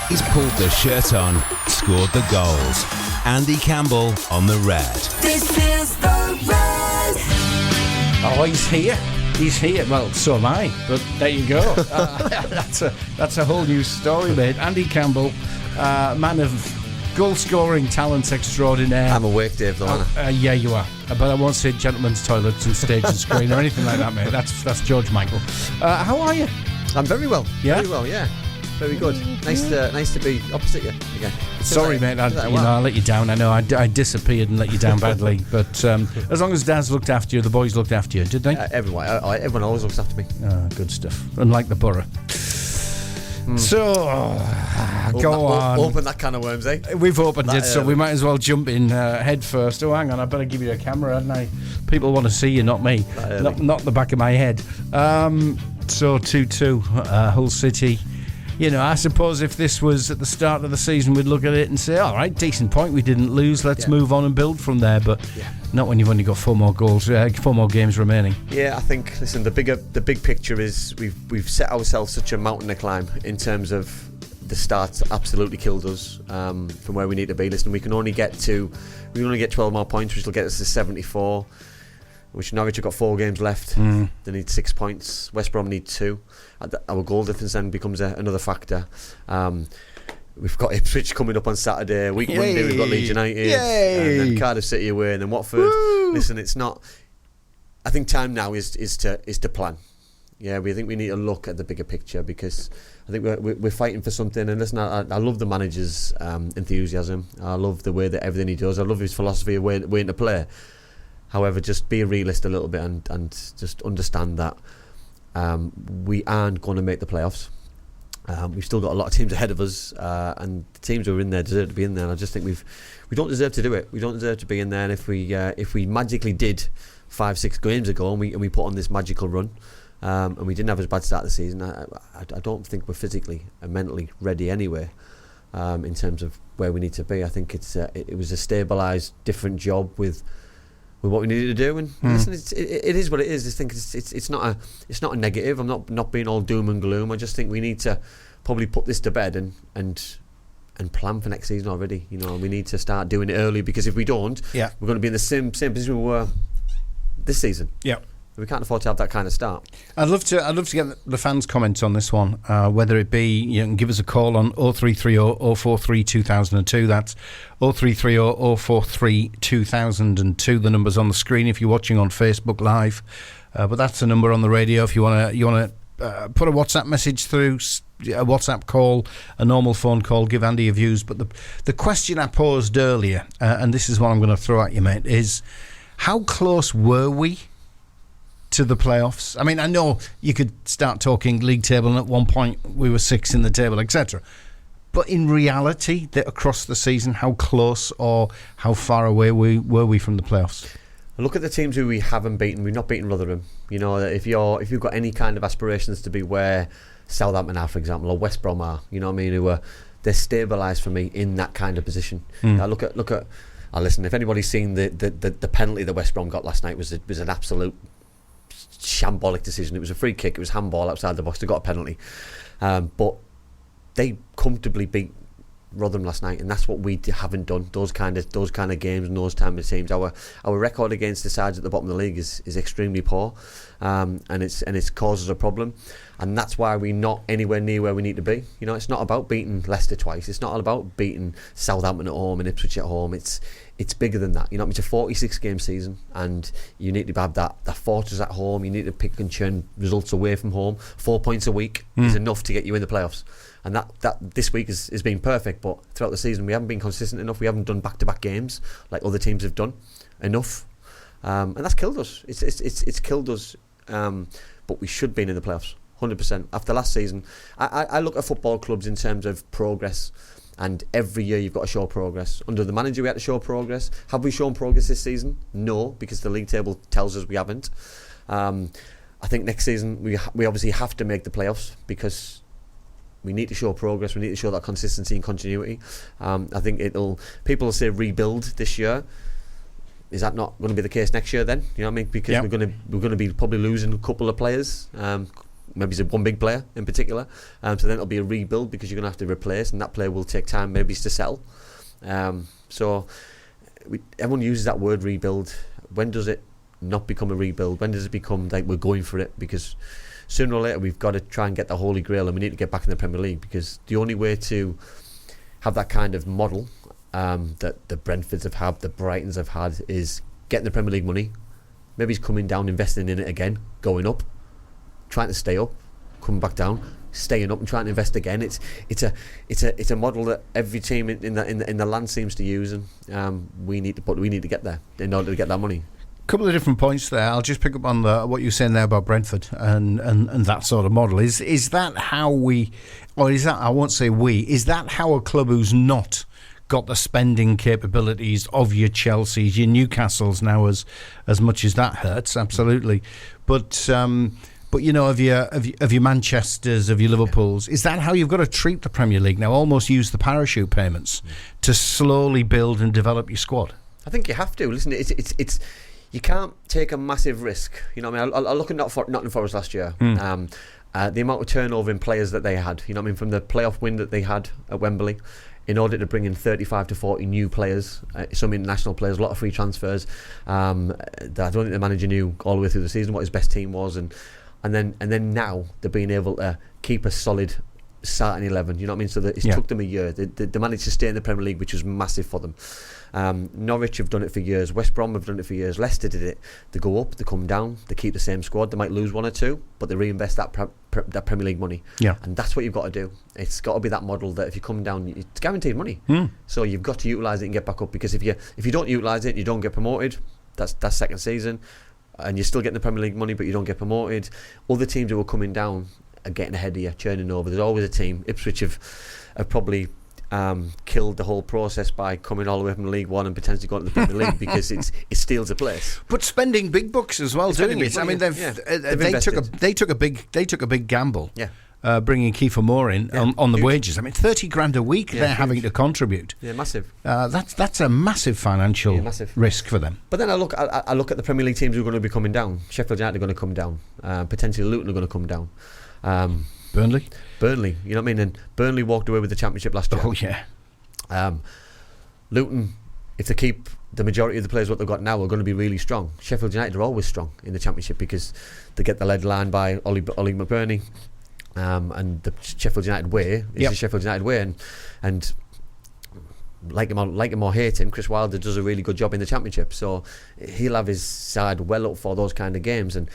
He's pulled the shirt on, scored the goals. Andy Campbell on the Red. This is the Red. Oh, he's here. He's here. Well, so am I. But there you go. That's a whole new story, mate. Andy Campbell, man of goal-scoring talents extraordinaire. I'm awake, Dave, though, aren't I? Yeah, you are. But I won't say gentleman's toilets and stage and screen or anything like that, mate. That's George Michael. How are you? I'm very well. Yeah? Very well, yeah. Very good. Nice to be opposite you again. Sorry, mate. I let you down. I know I disappeared and let you down badly. But as long as Dad's looked after you, the boys looked after you, did they? Everyone always looks after me. Good stuff. Unlike the Boro. So, go on. Open that can of worms, eh? We've opened it, so we might as well jump in head first. Oh, hang on, I better give you a camera, hadn't I? People want to see you, not me. Not the back of my head. So, 2-2, Hull City. You know, I suppose if this was at the start of the season, we'd look at it and say, all right, decent point, we didn't lose, let's move on and build from there. But not when you've only got 4 more games remaining. Yeah, I think, listen, the big picture is we've set ourselves such a mountain to climb in terms of the start absolutely killed us from where we need to be. Listen, we can only get 12 more points, which will get us to 74. Which Norwich have got 4 games left. They need 6 points. West Brom need 2. Our goal difference then becomes another factor. We've got Ipswich coming up on Saturday. Week Monday we've got Leeds United. And then Cardiff City away, and then Watford. Woo! Listen, it's not. I think time now is to plan. Yeah, we think we need to look at the bigger picture because I think we're fighting for something. And listen, I love the manager's enthusiasm. I love the way that everything he does. I love his philosophy of waiting to play. However, just be a realist a little bit and just understand that we aren't going to make the playoffs. We've still got a lot of teams ahead of us, and the teams who are in there deserve to be in there. And I just think we don't deserve to do it. We don't deserve to be in there. And if we magically did 5-6 games ago and we put on this magical run, and we didn't have as bad start of the season, I don't think we're physically and mentally ready anyway. In terms of where we need to be, I think it was a stabilised, different job with what we needed to do, and listen, it is what it is. I think it's not a negative. I'm not being all doom and gloom. I just think we need to probably put this to bed and plan for next season already. You know, we need to start doing it early because if we don't, we're going to be in the same position we were this season. Yeah. We can't afford to have that kind of start. I'd love to get the fans' comments on this one, whether it be, you can give us a call on 0330 043 2002. That's 0330 043 2002. The number's on the screen if you're watching on Facebook Live. But that's the number on the radio if you want to put a WhatsApp message through, a WhatsApp call, a normal phone call, give Andy your views. But the question I posed earlier, and this is what I'm going to throw at you, mate, is how close were we to the playoffs? I mean, I know you could start talking league table, and at one point we were 6th in the table, etc. But in reality, that across the season, how close or how far away were we from the playoffs? Look at the teams who we haven't beaten. We've not beaten Rotherham. You know, if you've got any kind of aspirations to be where Southampton are, for example, or West Brom are, you know what I mean, they're stabilised for me in that kind of position. Look at. Listen, if anybody's seen the penalty that West Brom got last night was an absolute shambolic decision. It was a free kick, it was handball outside the box, they got a penalty, but they comfortably beat Rotherham last night, and that's what we haven't done. Those kind of games and those kind of teams. Our record against the sides at the bottom of the league is extremely poor, and it's caused us a problem, and that's why we're not anywhere near where we need to be. You know, it's not about beating Leicester twice. It's not all about beating Southampton at home and Ipswich at home. It's bigger than that. You know, it's a 46-game season, and you need to have that fortress at home. You need to pick and churn results away from home. 4 points a week is enough to get you in the playoffs. And that this week has been perfect, but throughout the season we haven't been consistent enough. We haven't done back-to-back games like other teams have done enough, and that's killed us. It's killed us. But we should be in the playoffs, 100%. After last season, I look at football clubs in terms of progress. And every year you've got to show progress. Under the manager we had to show progress. Have we shown progress this season? No, because the league table tells us we haven't. I think next season we obviously have to make the playoffs because we need to show progress. We need to show that consistency and continuity. I think people will say rebuild this year. Is that not going to be the case next year then? You know what I mean? Because we're going to be probably losing a couple of players. maybe it's one big player in particular. So then it'll be a rebuild because you're going to have to replace, and that player will take time maybe to sell. So everyone uses that word rebuild. When does it not become a rebuild? When does it become like we're going for it? Because sooner or later we've got to try and get the Holy Grail, and we need to get back in the Premier League, because the only way to have that kind of model that the Brentfords have had, the Brightons have had, is getting the Premier League money. Maybe he's coming down, investing in it again, going up, trying to stay up, coming back down, staying up and trying to invest again. It's a model that every team in the land seems to use, and we need to get there in order to get that money. Couple of different points there. I'll just pick up on what you're saying there about Brentford and that sort of model. Is that how we, or is that, I won't say we, is that how a club who's not got the spending capabilities of your Chelseas, your Newcastles now, as much as that hurts, absolutely. But you know, of your Manchesters, of your Liverpools, is that how you've got to treat the Premier League now? Almost use the parachute payments to slowly build and develop your squad? I think you have to. Listen, it's you can't take a massive risk. You know what I mean? I look at Nottingham Forest last year. The amount of turnover in players that they had. You know what I mean? From the playoff win that they had at Wembley, in order to bring in 35 to 40 new players, some international players, a lot of free transfers. I don't think the manager knew all the way through the season what his best team was, and then now they're being able to keep a solid starting 11. You know what I mean? So it took them a year. They managed to stay in the Premier League, which was massive for them. Norwich have done it for years. West Brom have done it for years. Leicester did it. They go up, they come down, they keep the same squad. They might lose one or two, but they reinvest that Premier League money. Yeah. And that's what you've got to do. It's got to be that model that if you come down, it's guaranteed money. So you've got to utilise it and get back up, because if you don't utilise it, you don't get promoted. That's second season, and you're still getting the Premier League money, but you don't get promoted. Other teams who are coming down are getting ahead of you, churning over. There's always a team. Ipswich have probably killed the whole process by coming all the way from League One and potentially going to the Premier League, because it steals a place. But spending big bucks as well, doing it. I mean, they took a big gamble. Yeah. Bringing Kiefer Moore in on the wages. I mean, 30 grand a week they're having to contribute. Yeah, massive. That's a massive financial risk for them. But then I look at the Premier League teams who are going to be coming down. Sheffield United are going to come down. Potentially Luton are going to come down. Burnley, you know what I mean? And Burnley walked away with the championship last year. Oh yeah. Luton, if they keep the majority of the players what they've got now, are going to be really strong. Sheffield United are always strong in the championship because they get the lead line by Ollie McBurney. And the Sheffield United way is the Sheffield United way, and like him or hate him, Chris Wilder does a really good job in the championship, so he'll have his side well up for those kind of games, and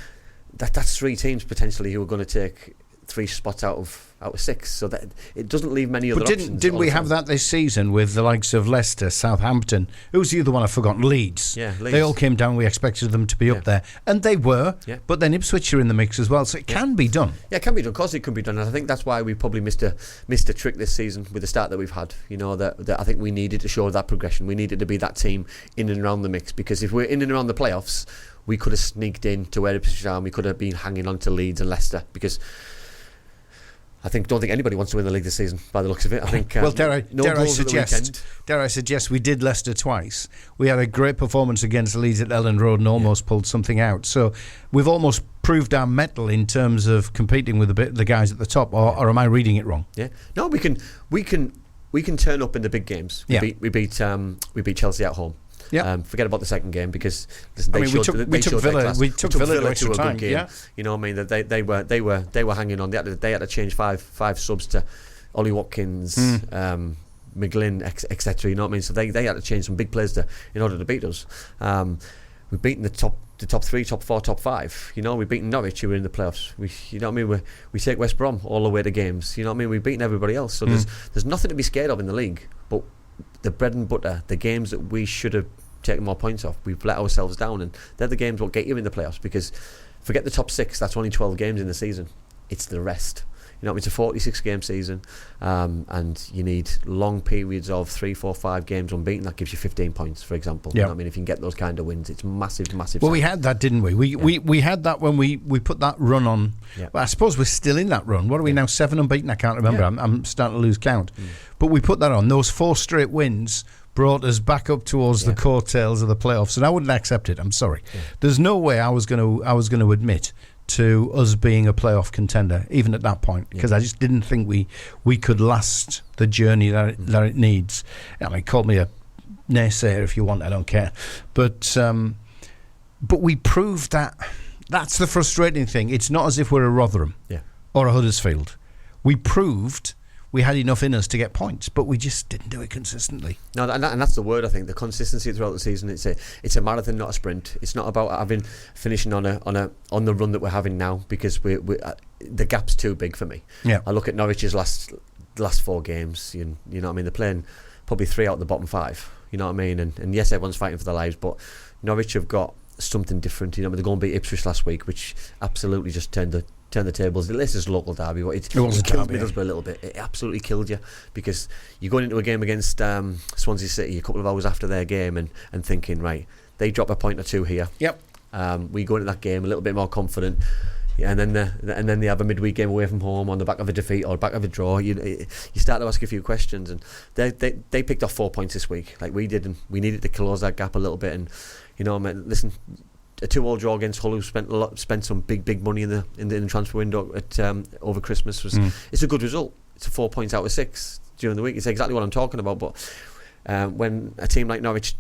that's three teams potentially who are going to take 3 spots out of 6, so that it doesn't leave many other options. Didn't we have that this season with the likes of Leicester, Southampton? Who's the other one I've forgotten? Leeds. Yeah, Leeds. They all came down. We expected them to be up there, and they were. Yeah. But then Ipswich are in the mix as well, so it can be done. Yeah, it can be done. Of course, it can be done. And I think that's why we probably missed a trick this season with the start that we've had. You know, that I think we needed to show that progression. We needed to be that team in and around the mix, because if we're in and around the playoffs, we could have sneaked in to where Ipswich are, and we could have been hanging on to Leeds and Leicester, because don't think anybody wants to win the league this season by the looks of it. I think well, dare I suggest we did Leicester twice. We had a great performance against Leeds at Ellen Road and almost pulled something out. So we've almost proved our mettle in terms of competing with the guys at the top. Or am I reading it wrong? Yeah. No, we can turn up in the big games. We beat Chelsea at home. Yeah. Forget about the second game, because we took Villa to a good game. Yeah. You know what I mean? That they were hanging on. They had to change five subs to Ollie Watkins, McGlynn, etc. You know what I mean? So they had to change some big players in order to beat us. We've beaten the top 3, top 4, top 5. You know, we've beaten Norwich, who were in the playoffs. You know what I mean? We take West Brom all the way to games. You know what I mean? We've beaten everybody else. So there's nothing to be scared of in the league. But the bread and butter, the games that we should have taken more points off, we've let ourselves down, and they're the games what get you in the playoffs, because forget the top 6, that's only 12 games in the season. It's the rest. You know, it's a 46 game season, and you need long periods of 3, 4, 5 games unbeaten. That gives you 15 points, for example. You know what I mean? If you can get those kind of wins, it's massive. Well, we had that, didn't we? We had that when we put that run on. Yeah. Well, I suppose we're still in that run. What are we now? 7 unbeaten? I can't remember. Yeah. I'm starting to lose count. But we put that on. Those 4 straight wins brought us back up towards the coattails of the playoffs, and I wouldn't accept it. I'm sorry. Yeah. There's no way I was going to admit to us being a playoff contender, even at that point, because I just didn't think we could last the journey that it needs. I mean, call me a naysayer if you want, I don't care. But we proved that. That's the frustrating thing. It's not as if we're a Rotherham or a Huddersfield. We proved we had enough in us to get points, but we just didn't do it consistently. No, and that's the word, I think, the consistency throughout the season. It's a marathon, not a sprint. It's not about finishing on the run that we're having now, because the gap's too big for me. Yeah. I look at Norwich's last 4 games. You know what I mean? They're playing probably 3 out of the bottom 5. You know what I mean? And yes, everyone's fighting for their lives, but Norwich have got something different. You know, they're going to beat Ipswich last week, which absolutely just turned the tables. This is local derby, but it killed Middlesbrough a little bit. It absolutely killed you, because you're going into a game against Swansea City a couple of hours after their game and thinking, right, they drop a point or 2 here. Yep. We go into that game a little bit more confident. Yeah, and then they have a midweek game away from home on the back of a defeat or back of a draw. You start to ask a few questions, and they picked off 4 points this week, like we did, and we needed to close that gap a little bit. And you know, I mean, listen, a 2-2 draw against Hull, who spent some big money in the transfer window at over Christmas, it's a good result. It's 4 points out of 6 during the week. It's exactly what I'm talking about. But when a team like Norwich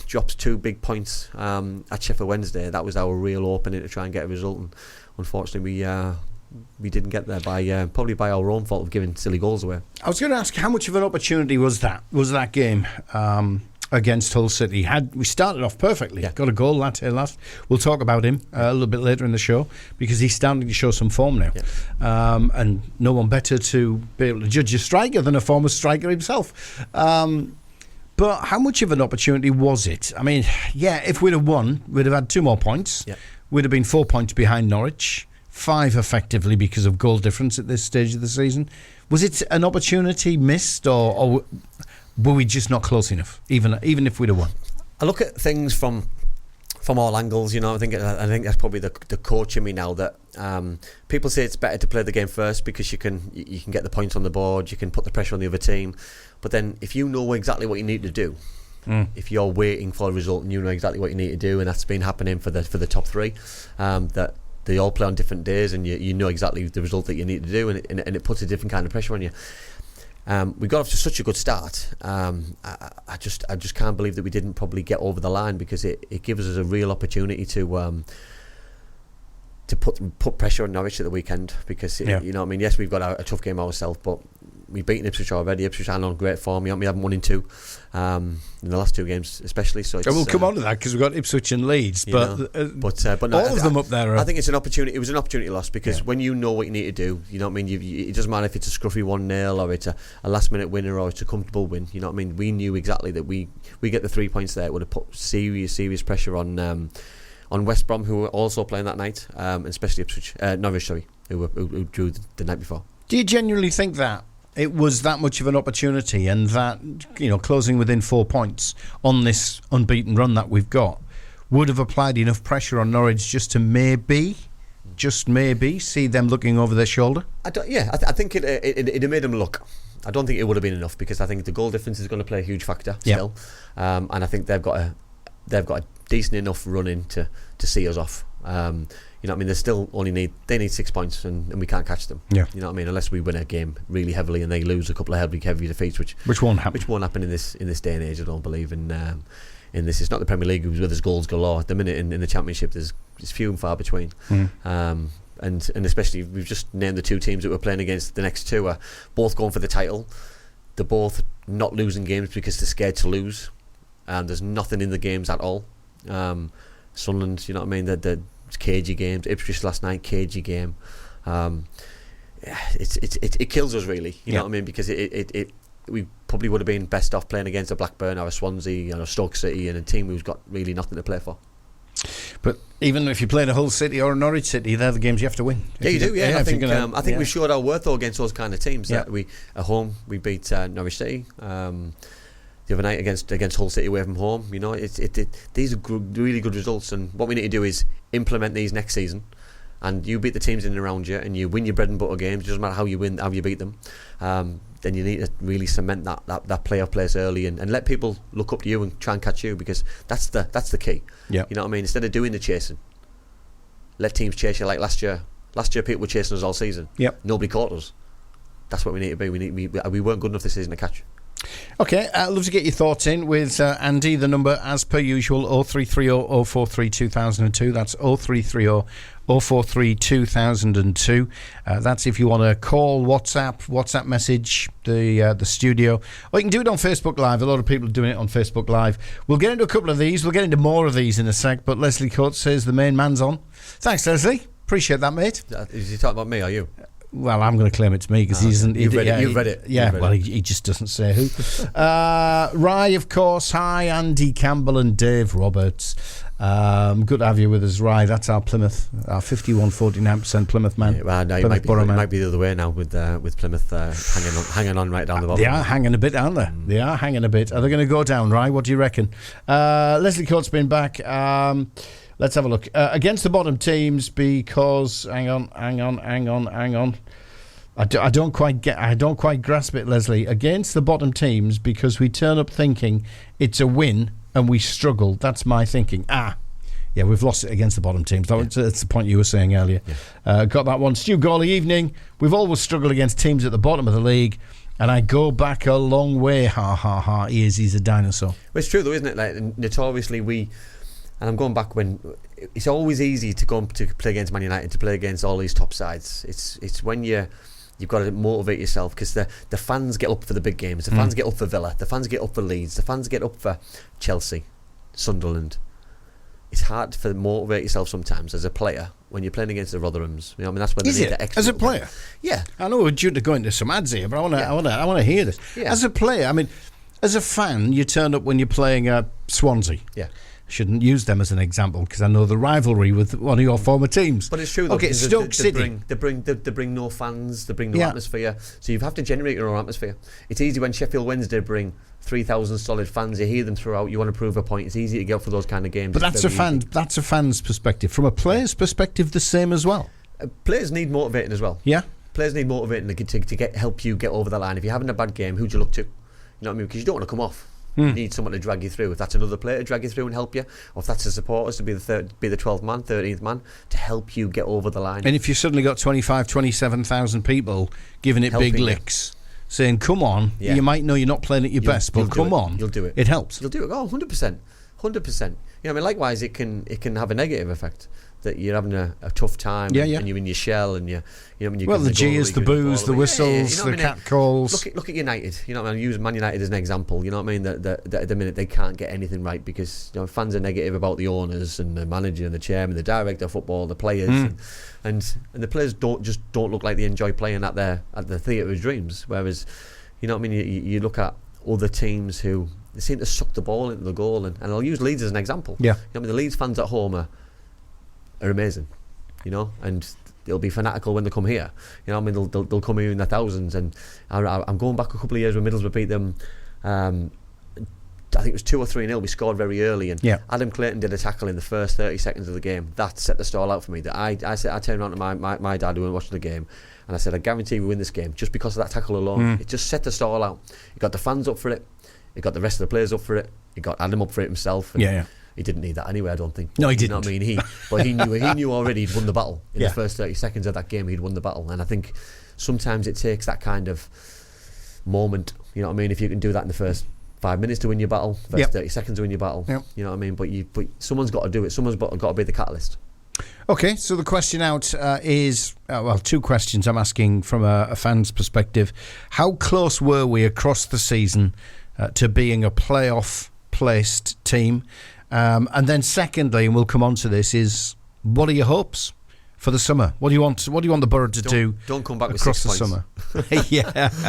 drops 2 big points at Sheffield Wednesday, that was our real opening to try and get a result. And unfortunately, we didn't get there probably by our own fault of giving silly goals away. I was going to ask, how much of an opportunity was that game against Hull City? We started off perfectly, got a goal last. We'll talk about him a little bit later in the show, because he's starting to show some form now, and no one better to be able to judge a striker than a former striker himself. But how much of an opportunity was it? I mean, if we'd have won, we'd have had 2 more points. We'd have been 4 points behind Norwich, 5 effectively because of goal difference at this stage of the season. Was it an opportunity missed, or were we just not close enough, even if we'd have won? I look at things from all angles. You know, I think that's probably the coach in me now, that people say it's better to play the game first, because you can get the points on the board, you can put the pressure on the other team. But then if you know exactly what you need to do, if you're waiting for a result and you know exactly what you need to do, and that's been happening for the top 3, that they all play on different days, and you know exactly the result that you need to do, and it puts a different kind of pressure on you. We got off to such a good start. I just can't believe that we didn't probably get over the line, because it gives us a real opportunity to put pressure on Norwich at the weekend, because you know what I mean. Yes, we've got a tough game ourselves, but we've beaten Ipswich already. Ipswich are on great form. We haven't won in 2 in the last 2 games, especially. So we'll come on to that, because we've got Ipswich and Leeds, but no, all of them up there. I think it's an opportunity. It was an opportunity loss, because when you know what you need to do, you know what I mean. It doesn't matter if it's a scruffy 1-0 or it's a last-minute winner or it's a comfortable win. You know what I mean. We knew exactly that we get the 3 points there. It would have put serious pressure on West Brom, who were also playing that night, and especially Norwich, who drew the night before. Do you genuinely think that it was that much of an opportunity, and that, you know, closing within 4 points on this unbeaten run that we've got would have applied enough pressure on Norwich just to maybe see them looking over their shoulder? I think it made them look. I don't think it would have been enough, because I think the goal difference is going to play a huge factor still, and I think they've got a decent enough run in to see us off. You know what I mean? They still they need 6 points, and we can't catch them. You know what I mean? Unless we win a game really heavily and they lose a couple of heavy defeats, which won't happen. Which won't happen in this day and age. I don't believe in this. It's not the Premier League where there's goals galore. At the minute in the Championship, it's few and far between. And especially, we've just named the 2 teams that we're playing against. The next 2 are both going for the title. They're both not losing games because they're scared to lose. There's nothing in the games at all. Sunderland, you know what I mean? The cagey games. Ipswich last night, cagey game. It kills us, really. You know what I mean? Because we probably would have been best off playing against a Blackburn or a Swansea or a Stoke City, and a team who's got really nothing to play for. But even if you play a Hull City or a Norwich City, they're the games you have to win. Yeah, you do. Yeah, I think we showed our worth though against those kind of teams. That we at home we beat Norwich City. The other night against Hull City away from home. You know, these are really good results, and what we need to do is implement these next season. And you beat the teams in and around you, and you win your bread and butter games. It doesn't matter how you win, how you beat them. Then you need to really cement that playoff place early, and let people look up to you and try and catch you, because that's the key. You know what I mean? Instead of doing the chasing, let teams chase you like last year. Last year, people were chasing us all season. Yep. Nobody caught us. That's what we need to be. We weren't good enough this season to catch. Okay, I'd love to get your thoughts in with Andy. The number, as per usual, 0330 043 2002. That's 0330 043 2002. That's if you want to call, WhatsApp message the studio. Or you can do it on Facebook Live. A lot of people are doing it on Facebook Live. We'll get into a couple of these. We'll get into more of these in a sec. But Leslie Coates says the main man's on. Thanks, Leslie. Appreciate that, mate. Is he talking about me, are you? Well, I'm going to claim it's me because he isn't. You've read it. Yeah, well, he just doesn't say who. Rye, of course. Hi, Andy Campbell and Dave Roberts. Good to have you with us, Rye. That's our Plymouth, our 51-49% Plymouth man. Yeah, well, no, Plymouth Boro man. It might be the other way now with Plymouth hanging on right down the bottom. They are hanging a bit, aren't they? They are hanging a bit. Are they going to go down, Rye? What do you reckon? Leslie Coates been back. Let's have a look. Against the bottom teams, because hang on. I don't quite grasp it, Leslie. Against the bottom teams, because we turn up thinking it's a win and we struggle. That's my thinking. Yeah, we've lost it against the bottom teams. That's the point you were saying earlier. Yeah. Got that one. Stu Gawley, evening. We've always struggled against teams at the bottom of the league, and I go back a long way. Ha ha ha. He's a dinosaur. Well, it's true though, isn't it? Like, notoriously and I'm going back when it's always easy to go to play against Man United, to play against all these top sides. It's when you've got to motivate yourself, because the fans get up for the big games. The fans get up for Villa. The fans get up for Leeds. The fans get up for Chelsea, Sunderland. It's hard to motivate yourself sometimes as a player when you're playing against the Rotherhams. You know, I mean, that's when they need the extra. As a player? Yeah. I know we're due to go into some ads here, but I want to hear this. Yeah. As a player, I mean, as a fan, you turn up when you're playing Swansea. Yeah. Shouldn't use them as an example because I know the rivalry with one of your former teams. But it's true though. Okay, Stoke City. They bring no fans. They bring no atmosphere. So you have to generate your own atmosphere. It's easy when Sheffield Wednesday bring 3,000 solid fans. You hear them throughout. You want to prove a point. It's easy to get up for those kind of games. But that's a fan's perspective. From a player's perspective, the same as well. Players need motivating as well. Yeah. Players need motivating to help you get over the line. If you're having a bad game, who do you look to? You know what I mean? Because you don't want to come off. You need someone to drag you through. If that's another player to drag you through and help you, or if that's the supporters to be the 12th man, 13th man to help you get over the line. And if you've suddenly got 27,000 people giving it helping big licks, saying, come on, you might know you're not playing at your best, but come on. You'll do it. It helps. You'll do it. Oh, 100%. 100%. You know, I mean, likewise, it can have a negative effect. That you're having a tough time, and you're in your shell, and you know when you. Well, the jeers, the boos, the whistles, the cat calls. Look at United. You know what I mean? I use Man United as an example. You know what I mean? That at the minute they can't get anything right because fans are negative about the owners and the manager and the chairman, the director of football, the players, and the players don't look like they enjoy playing at the theatre of dreams. Whereas, you know what I mean? You look at other teams who they seem to suck the ball into the goal, and I'll use Leeds as an example. Yeah. You know what I mean? The Leeds fans at home are amazing, and they'll be fanatical when they come here. You know, I mean, they'll come here in their thousands. And I'm going back a couple of years when Middlesbrough beat them. I think it was 2 or 3-0. We scored very early, and Adam Clayton did a tackle in the first 30 seconds of the game. That set the stall out for me. That I turned around to my dad who was watching the game, and I said, I guarantee we win this game just because of that tackle alone. It just set the stall out. It got the fans up for it. It got the rest of the players up for it. It got Adam up for it himself. And he didn't need that anyway, I don't think. No, he didn't. You know what I mean? He knew already he'd won the battle. In the first 30 seconds of that game, he'd won the battle. And I think sometimes it takes that kind of moment, you know what I mean? If you can do that in the first 5 minutes to win your battle, first 30 seconds to win your battle, you know what I mean? But someone's got to do it. Someone's got to be the catalyst. Okay, so the question out is, two questions I'm asking from a fan's perspective. How close were we across the season to being a playoff placed team? And then secondly, and we'll come on to this, is what are your hopes for the summer? What do you want the Boro to do? Don't come back across with 6 the points.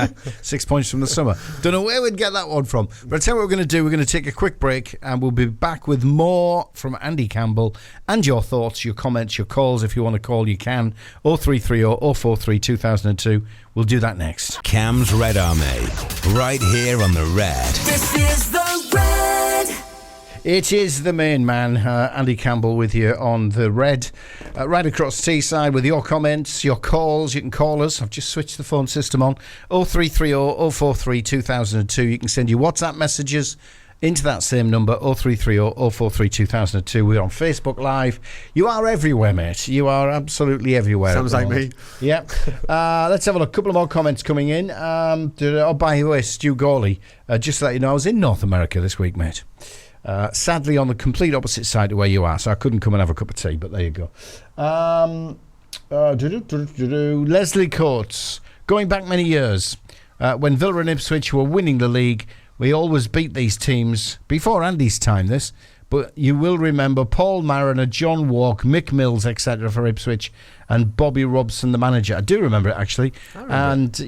summer. 6 points from the summer. Don't know where we'd get that one from. But I'll tell you what we're going to do. We're going to take a quick break, and we'll be back with more from Andy Campbell and your thoughts, your comments, your calls. If you want to call, you can. 0330 043 2002. We'll do that next. Cam's Red Army, right here on the Red. This is the Red. It is the main man, Andy Campbell, with you on the Red. Right across Teesside with your comments, your calls. You can call us. I've just switched the phone system on. 0330 043 2002. You can send your WhatsApp messages into that same number, 0330 043 2002. We're on Facebook Live. You are everywhere, mate. You are absolutely everywhere. Sounds like me. Yeah. Let's have a look. A couple of more comments coming in. By the way, Stu Gawley, just to let you know, I was in North America this week, mate. Sadly, on the complete opposite side of where you are, so I couldn't come and have a cup of tea, but there you go. Leslie Coates, going back many years, when Villa and Ipswich were winning the league, we always beat these teams, before Andy's time this, but you will remember Paul Mariner, John Walk, Mick Mills, etc. for Ipswich, and Bobby Robson, the manager. I do remember it, actually. And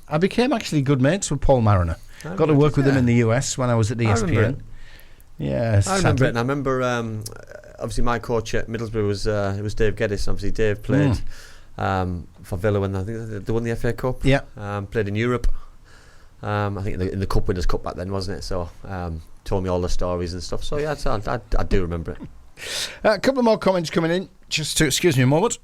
I became actually good mates with Paul Mariner. Got to work with him in the US when I was at ESPN. Yes, I remember it, and I remember obviously my coach at Middlesbrough was Dave Geddes. Obviously, Dave played for Villa when I think they won the FA Cup. Yeah, played in Europe. I think in the Cup Winners' Cup back then, wasn't it? So told me all the stories and stuff. So yeah, I do remember it. A couple of more comments coming in. Just to excuse me a moment.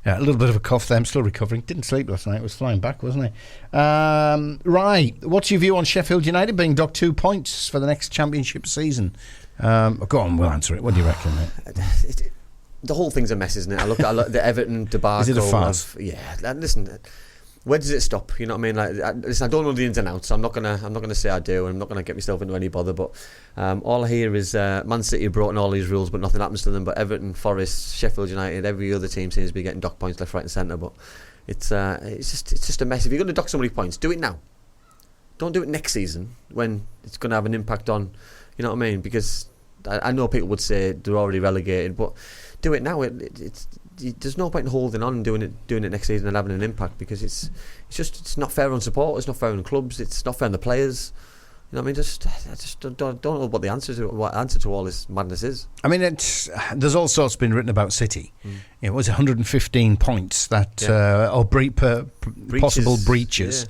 Yeah, a little bit of a cough there. I'm still recovering. Didn't sleep last night. It was flying back, wasn't I? Right. What's your view on Sheffield United being docked 2 points for the next championship season? Go on, we'll answer it. What do you reckon, mate? The whole thing's a mess, isn't it? I look at the Everton debacle. Is it a farce? Yeah. Listen, where does it stop? You know what I mean? Listen, I don't know the ins and outs. So I'm not gonna say I do. And I'm not gonna get myself into any bother. But all I hear is Man City have brought in all these rules, but nothing happens to them. But Everton, Forest, Sheffield United, every other team seems to be getting dock points left, right, and centre. But it's just a mess. If you're going to dock somebody points, do it now. Don't do it next season when it's going to have an impact on. You know what I mean? Because I know people would say they're already relegated, but do it now. There's no point in holding on and doing it next season and having an impact, because it's not fair on supporters, it's not fair on clubs, it's not fair on the players. You know what I mean? I just don't know what the answer to all this madness is. I mean, there's all sorts been written about City. It was 115 points that possible breaches.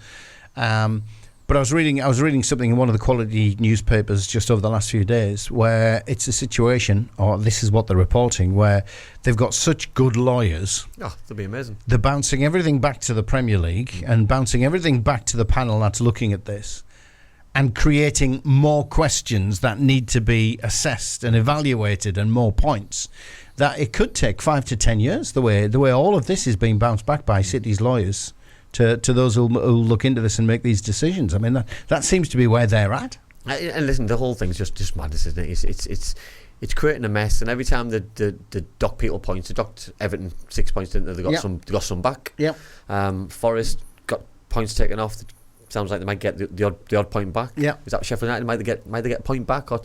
Yeah. But I was reading something in one of the quality newspapers just over the last few days where it's a situation, or this is what they're reporting, where they've got such good lawyers. Oh, they'll be amazing. They're bouncing everything back to the Premier League and bouncing everything back to the panel that's looking at this, and creating more questions that need to be assessed and evaluated, and more points, that it could take 5 to 10 years, the way all of this is being bounced back by City's lawyers to those who look into this and make these decisions. I mean, that seems to be where they're at. And listen, the whole thing's just madness, isn't it? It's creating a mess, and every time they dock people points, they docked Everton 6 points, didn't they? They got some back. Yep. Forest got points taken off. Sounds like they might get the odd point back. Yeah. Is that Sheffield United? Might they get a point back, or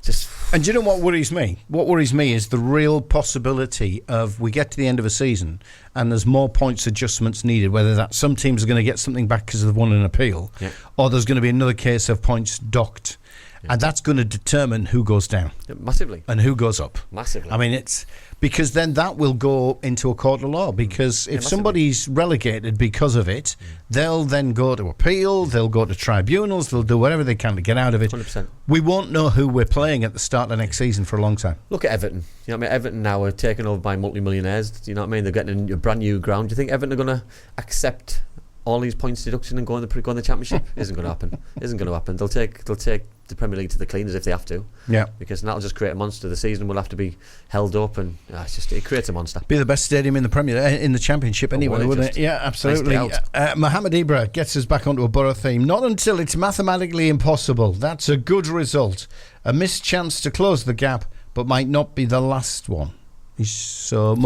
just? And do you know what worries me? What worries me is the real possibility of we get to the end of a season and there's more points adjustments needed, whether that some teams are going to get something back because they've won an appeal, or there's going to be another case of points docked. Yeah. And that's going to determine who goes down. Massively. And who goes up. Massively. I mean, it's because then that will go into a court of law, because if somebody's relegated because of it, they'll then go to appeal, they'll go to tribunals, they'll do whatever they can to get out of it. 100%. We won't know who we're playing at the start of next season for a long time. Look at Everton. You know what I mean? Everton now are taken over by multi-millionaires. You know what I mean? They're getting a brand new ground. Do you think Everton are going to accept all these points deduction and go in the championship? Isn't going to happen. They'll take the Premier League to the cleaners if they have to. Yeah. Because that'll just create a monster. The season will have to be held up, and it creates a monster. Be the best stadium in the Championship anyway, wouldn't it? Yeah, absolutely. Nice Mohammed Ibra gets us back onto a Boro theme. Not until it's mathematically impossible. That's a good result. A missed chance to close the gap, but might not be the last one. So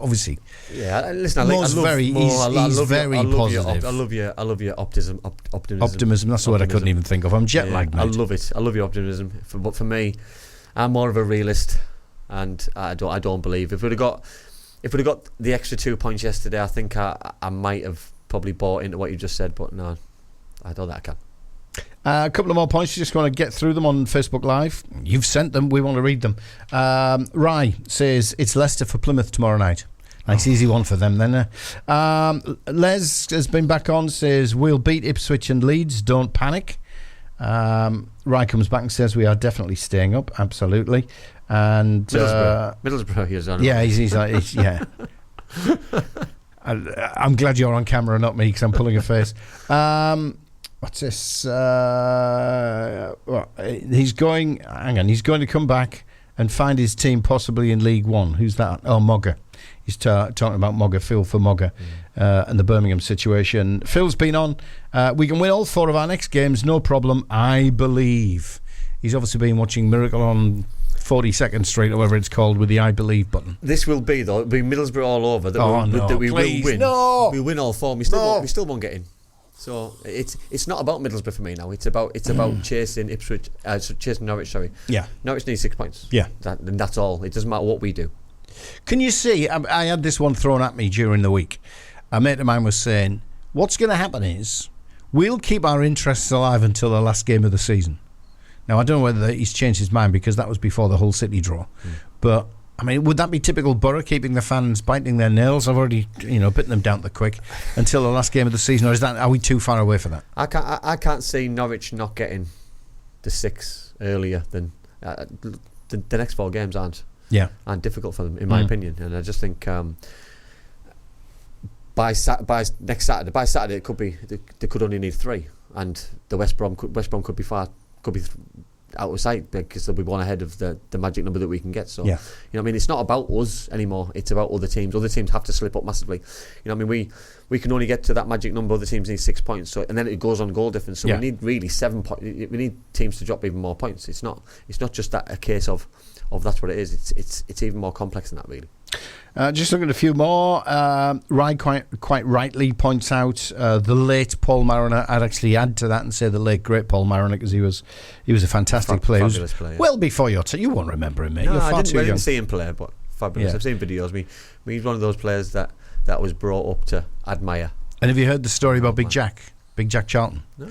obviously, yeah. Listen, he's very positive. I love your optimism. Optimism. That's the word I couldn't even think of. I'm jet lagged, mate. I love it. I love your optimism. But for me, I'm more of a realist, and I don't believe if we'd have got the extra 2 points yesterday, I think I might have probably bought into what you just said. But no, I don't think I can. A couple of more points. You just want to get through them on Facebook Live. You've sent them. We want to read them. Rye says it's Leicester for Plymouth tomorrow night. Nice easy one for them then. Les has been back on, says we'll beat Ipswich and Leeds. Don't panic. Rye comes back and says we are definitely staying up. Absolutely. And Middlesbrough he's on. Yeah, he's yeah. I'm glad you're on camera, not me, because I'm pulling a face. what's this? He's going. Hang on. He's going to come back and find his team possibly in League One. Who's that? Oh, Mogger. He's talking about Mogger, Phil for Mogger, and the Birmingham situation. Phil's been on. We can win all 4 of our next games, no problem, I believe. He's obviously been watching Miracle on 42nd Street, or whatever it's called, with the I believe button. This will be, though, it'll be Middlesbrough all over. That we will win. No. We'll win all 4. We still won't get in. So it's not about Middlesbrough for me now. It's about chasing Ipswich, chasing Norwich. Sorry. Yeah. Norwich needs 6 points. Yeah. And that's all. It doesn't matter what we do. Can you see? I had this one thrown at me during the week. A mate of mine was saying, "What's going to happen is we'll keep our interests alive until the last game of the season." Now I don't know whether he's changed his mind because that was before the Hull City draw, but. I mean, would that be typical Boro, keeping the fans biting their nails? I've already, bitten them down to the quick until the last game of the season, or are we too far away for that? I can't see Norwich not getting the 6 earlier than the next 4 games aren't difficult for them, in my opinion. And I just think by next Saturday it could be they could only need 3, and the West Brom could be out of sight because they'll be one ahead of the magic number that we can get. So, it's not about us anymore. It's about other teams. Other teams have to slip up massively. We can only get to that magic number. Other teams need 6 points. So, and then it goes on goal difference. So we need really 7 points. We need teams to drop even more points. It's not just that a case of that's what it is. It's even more complex than that, really. Just looking at a few more. Ryan quite rightly points out the late Paul Mariner. I'd actually add to that and say the late great Paul Mariner, because he was a fantastic player. Fabulous player. Well before your time. You won't remember him, mate. No, You're far too young. I didn't see him play, but fabulous. I've seen videos. He's one of those players that was brought up to admire. And have you heard the story about Big Jack Charlton? No.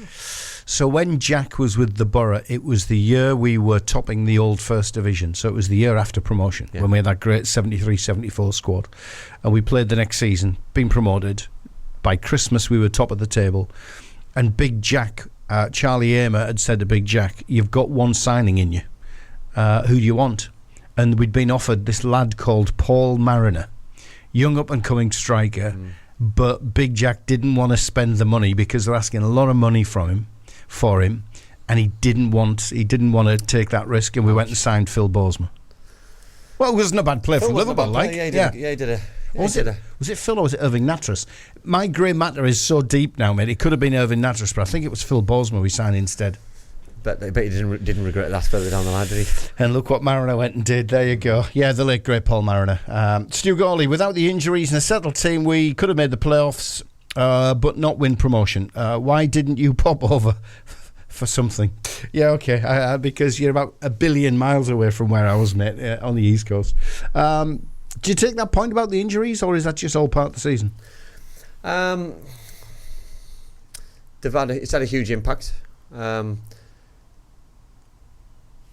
So when Jack was with the Boro, it was the year we were topping the old First Division. So it was the year after promotion, when we had that great 73-74 squad. And we played the next season, being promoted. By Christmas, we were top of the table. And Big Jack, Charlie Amer had said to Big Jack, "You've got one signing in you. Who do you want?" And we'd been offered this lad called Paul Mariner, young up-and-coming striker. But Big Jack didn't want to spend the money because they're asking a lot of money for him, and he didn't want to take that risk, and we went and signed Phil Bosma. Well, it wasn't a bad player from Liverpool, like. He did. Was it Phil or was it Irving Nattrass? My grey matter is so deep now, mate. It could have been Irving Nattrass, but I think it was Phil Bosma we signed instead. But he didn't regret that further down the line, did he? And look what Mariner went and did. There you go. Yeah, the late great Paul Mariner. Stu Gawley, without the injuries and a settled team, we could have made the playoffs, but not win promotion. Why didn't you pop over for something? Yeah, okay. Because you're about 1 billion miles away from where I was, mate, on the East Coast. Do you take that point about the injuries, or is that just all part of the season? It's had a huge impact.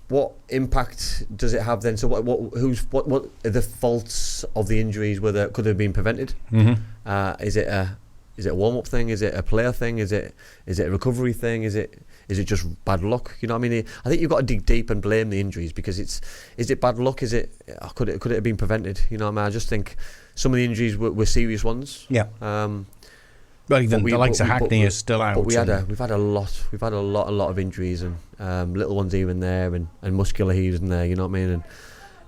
What impact does it have then? So what are the faults of the injuries? Could have been prevented? Is it a warm up thing? Is it a player thing? Is it a recovery thing? Is it just bad luck? You know what I mean? I think you've got to dig deep and blame the injuries, because is it bad luck? Could it have been prevented? You know what I mean? I just think some of the injuries were serious ones. Yeah. Well, even the likes of Hackney is still out. But we've had a lot of injuries, and little ones here and there, and muscular heaves in there. You know what I mean? And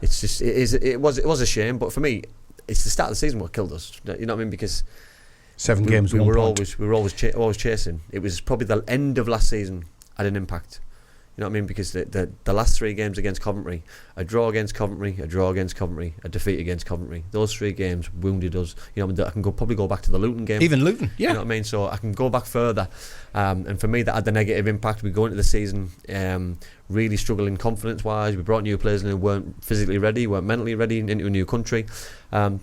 it's just it was a shame. But for me, it's the start of the season what killed us. You know what I mean? Because 7 games, we were always chasing. It was probably the end of last season had an impact. You know what I mean? Because the last 3 games against Coventry, a draw against Coventry, a draw against Coventry, a defeat against Coventry, those 3 games wounded us. You know, I can probably go back to the Luton game. Even Luton, yeah. You know what I mean? So I can go back further. And for me, that had the negative impact. We go into the season really struggling confidence-wise. We brought new players in who weren't physically ready, weren't mentally ready into a new country.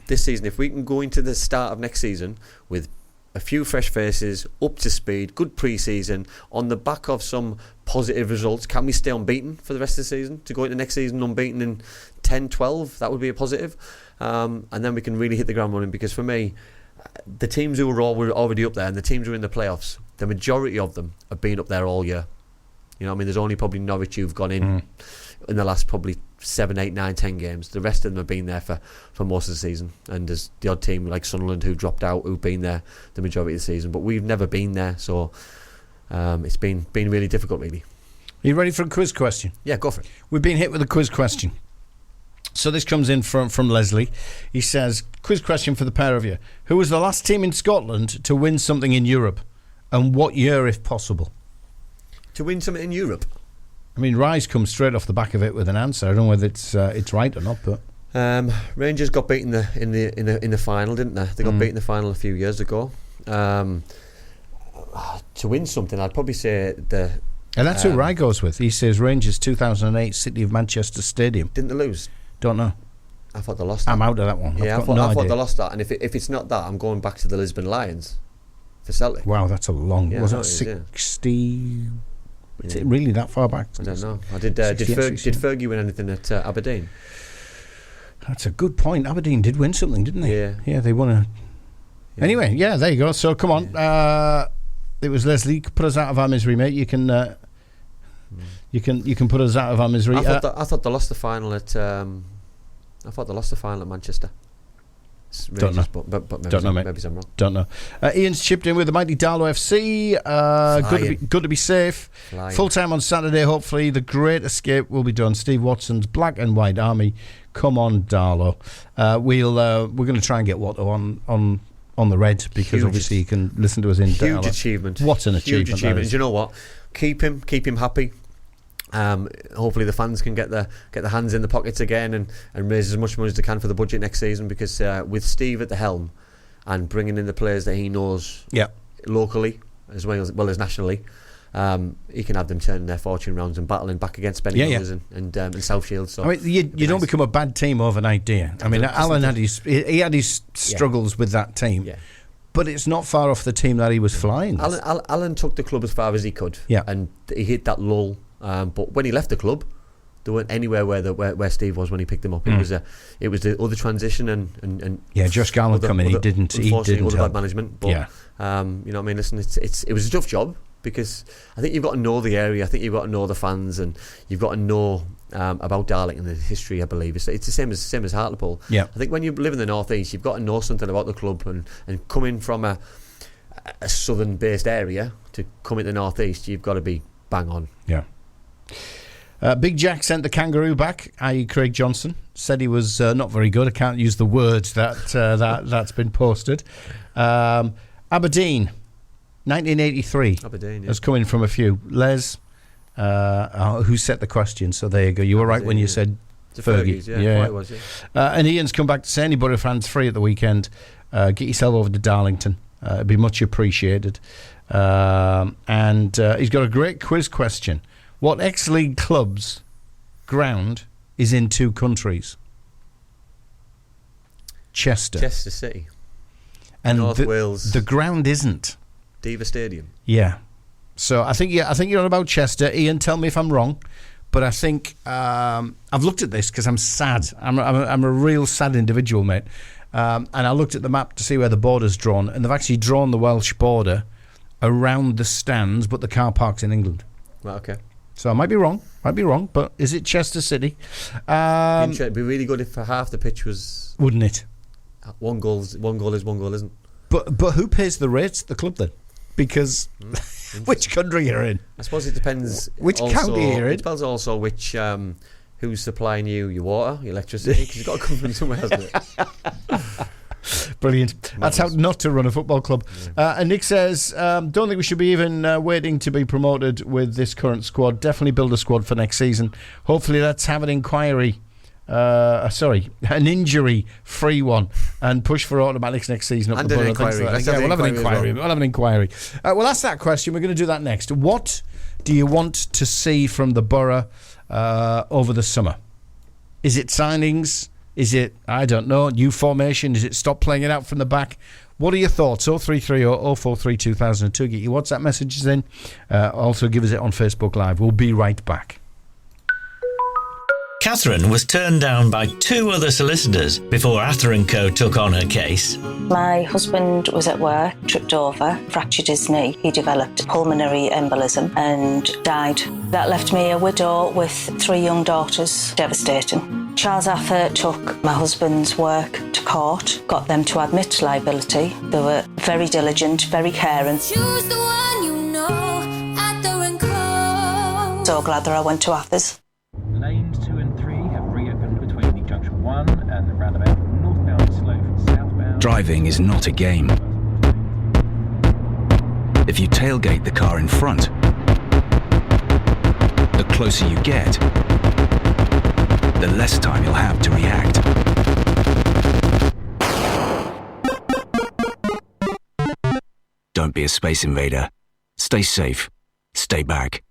This season, if we can go into the start of next season with a few fresh faces, up to speed, good pre-season, on the back of some positive results, can we stay unbeaten for the rest of the season? To go into next season unbeaten in 10-12, that would be a positive. And then we can really hit the ground running, because for me, the teams who were already up there and the teams who are in the playoffs, the majority of them have been up there all year. You know what I mean? There's only probably Norwich who've gone in the last probably 7, 8, 9, 10 games. The rest of them have been there for most of the season, and there's the odd team like Sunderland who dropped out, who've been there the majority of the season, but we've never been there. So it's been really difficult, really. Are you ready for a quiz question? Yeah, go for it. We've been hit with a quiz question. So this comes in from Leslie. He says, quiz question for the pair of you. Who was the last team in Scotland to win something in Europe? And what year, if possible? To win something in Europe? I mean, Rise comes straight off the back of it with an answer. I don't know whether it's right or not, but Rangers got beaten in the final, didn't they? They got beaten in the final a few years ago. To win something, I'd probably say and that's who Rye goes with. He says Rangers 2008 City of Manchester Stadium. Didn't they lose? Don't know. I thought they lost that. I'm out of that one. Yeah, I thought they lost that. And if it's not that, I'm going back to the Lisbon Lions for Celtic. Wow, that's a long... Yeah, was no, that it is, 60... Is it really that far back? I don't know. Did Fergie win anything at Aberdeen? That's a good point. Aberdeen did win something, didn't they? Yeah. Yeah, they won a... Yeah. Anyway, yeah, there you go. So, come on. It was Leslie. Put us out of our misery, mate. You can put us out of our misery. I thought they lost the final at... I thought they lost the final at Manchester. Don't know. But don't know, mate. Maybe I'm wrong. Don't know. Ian's chipped in with the mighty Darlow FC. Good to be safe. Full time on Saturday. Hopefully, the Great Escape will be done. Steve Watson's Black and White Army. Come on, Darlow. We're going to try and get Watto on the red because obviously you can listen to us in huge Darlow. Achievement. What an achievement! Huge achievement. And you know what? Keep him happy. Hopefully the fans can get their hands in the pockets again and raise as much money as they can for the budget next season, because with Steve at the helm and bringing in the players that he knows locally as well as nationally, he can have them turning their fortune rounds and battling back against Benny Brothers and South Shields. So I mean, you don't become a bad team overnight, do you? I mean, Alan had his struggles with that team. Yeah. But it's not far off the team that he was flying. Alan took the club as far as he could, and he hit that lull. But when he left the club, they weren't anywhere where Steve was when he picked them up. It was the other transition and Josh Garland coming. He didn't bad management. But you know what I mean. Listen, it was a tough job, because I think you've got to know the area. I think you've got to know the fans, and you've got to know about Darlington and the history. I believe it's the same as Hartlepool. Yeah. I think when you live in the North East, you've got to know something about the club, and coming from a southern based area to come into the North East, you've got to be bang on. Yeah. Big Jack sent the kangaroo back, i.e. Craig Johnson. Said he was not very good. I can't use the words that's been posted. Aberdeen, 1983. Aberdeen, yeah. Has come in from a few. Les, who set the question? So there you go. You were right when you said Fergie. Yeah. It was, and Ian's come back to say anybody fans free at the weekend, get yourself over to Darlington. It'd be much appreciated. And he's got a great quiz question. What ex-league club's ground is in two countries? Chester City. And North Wales. The ground isn't. Diva Stadium. Yeah. So I think you're on about Chester. Ian, tell me if I'm wrong, but I think I've looked at this because I'm sad. I'm a real sad individual, mate. And I looked at the map to see where the border's drawn, and they've actually drawn the Welsh border around the stands, but the car park's in England. Right, okay. So I might be wrong, but is it Chester City? It'd be really good if half the pitch was... Wouldn't it? One goal is, one goal isn't. But who pays the rates? The club then? Because which country you're in? I suppose it depends. Which county you're in? It depends also which... who's supplying you your water, your electricity, because you've got to come from somewhere, hasn't it? Brilliant. That's how not to run a football club. And Nick says, don't think we should be even waiting to be promoted with this current squad. Definitely build a squad for next season. Hopefully let's have an an injury-free one, and push for automatics next season up and the Boro. We'll have an inquiry. We'll ask that question. We're going to do that next. What do you want to see from the Boro over the summer? Is it signings? Is it, I don't know, new formation? Is it stop playing it out from the back? What are your thoughts? 0330 043 2002. Get your WhatsApp messages in. Also give us it on Facebook Live. We'll be right back. Catherine was turned down by 2 other solicitors before Ather & Co took on her case. My husband was at work, tripped over, fractured his knee. He developed pulmonary embolism and died. That left me a widow with 3 young daughters. Devastating. Charles Ather took my husband's work to court, got them to admit liability. They were very diligent, very caring. Choose the one you know. So glad that I went to Athens. Lanes 2 and 3 have reopened between the junction 1 and the roundabout northbound Slough southbound. Driving is not a game. If you tailgate the car in front, the closer you get, the less time you'll have to react. Don't be a space invader. Stay safe. Stay back.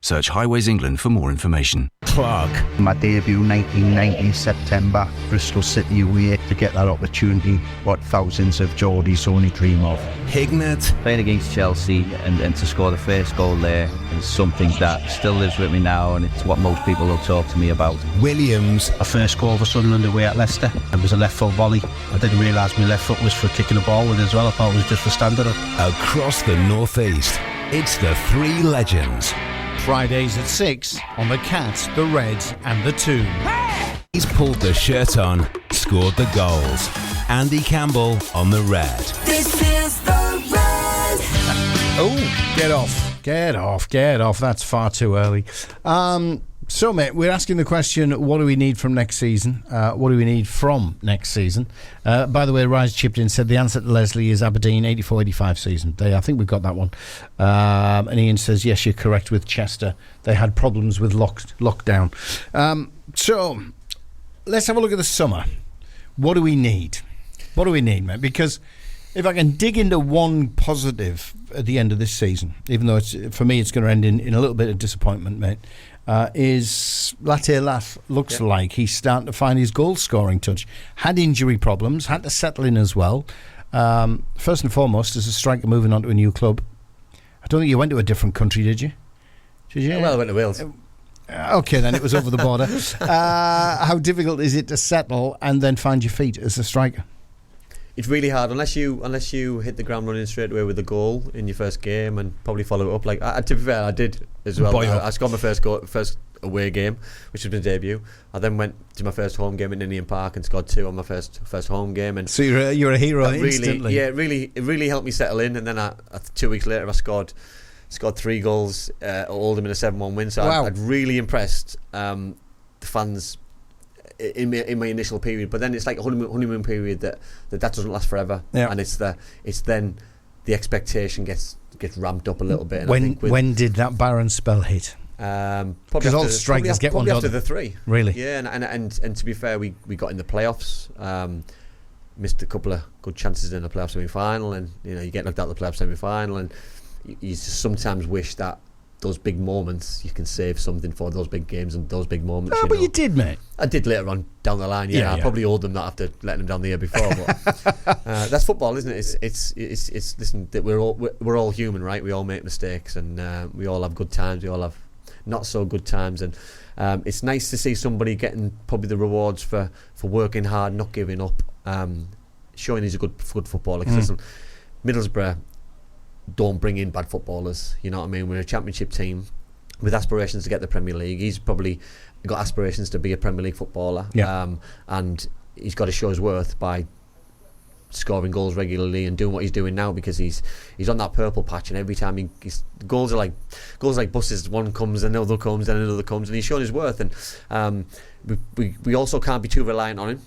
Search Highways England for more information. Clark, My debut 1990 September, Bristol City away, to get that opportunity, what thousands of Geordies only dream of. Hignett, Playing against Chelsea and to score the first goal there is something that still lives with me now, and it's what most people will talk to me about. Williams, A first goal for Sunderland away at Leicester. It was a left foot volley. I didn't realise my left foot was for kicking the ball with it as well. I thought it was just for standing up. across the northeast. It's the three legends. Fridays at 6 on the Cat, the Reds and the Tomb. He's pulled the shirt on, scored the goals. Andy Campbell on the Red. This is the Red. Oh, get off. Get off, get off. That's far too early. So, mate, we're asking the question, what do we need from next season? What do we need from next season? By the way, Rise chipped in and said the answer to Leslie is Aberdeen 84-85 season. I think we've got that one. And Ian says, yes, you're correct with Chester. They had problems with lockdown. So, let's have a look at the summer. What do we need? What do we need, mate? Because if I can dig into one positive at the end of this season, even though for me it's going to end in a little bit of disappointment, mate, is Latte Lath looks like he's starting to find his goal scoring touch. Had injury problems, had to settle in as well. First and foremost, as a striker moving on to a new club, I don't think you went to a different country, did you? Did you? Well, I went to Wales. Okay, then it was over the border. How difficult is it to settle and then find your feet as a striker? It's really hard unless you hit the ground running straight away with a goal in your first game and probably follow it up. Like to be fair, I did as well. I scored my first away game, which was my debut. I then went to my first home game in Indian Park and scored 2 on my first home game. And so you're a hero instantly. It really helped me settle in. And then 2 weeks later, I scored 3 goals at Oldham in a 7-1 win. So wow. I'd really impressed the fans in my initial period, but then it's like a honeymoon period that doesn't last forever, and it's then the expectation gets ramped up a little bit. And when did that barren spell hit? Because all strikers get one after the 3, really. Yeah, and to be fair, we got in the playoffs, missed a couple of good chances in the playoff semi-final, and you get knocked out of the playoff semi-final, and you just sometimes wish that those big moments you can save something for those big games and those big moments. But you did, mate. I did later on down the line. I probably owed them that after letting them down the year before. But that's football, isn't it? It's listen, that we're all human, right? We all make mistakes, and we all have good times. We all have not so good times, and it's nice to see somebody getting probably the rewards for working hard, not giving up, showing he's a good footballer. Because listen, Middlesbrough don't bring in bad footballers, you know what I mean? We're a championship team with aspirations to get the Premier League. He's probably got aspirations to be a Premier League footballer, and he's got to show his worth by scoring goals regularly and doing what he's doing now, because he's on that purple patch, and every time goals are like buses. One comes, another comes, and another comes, and he's shown his worth. And we also can't be too reliant on him,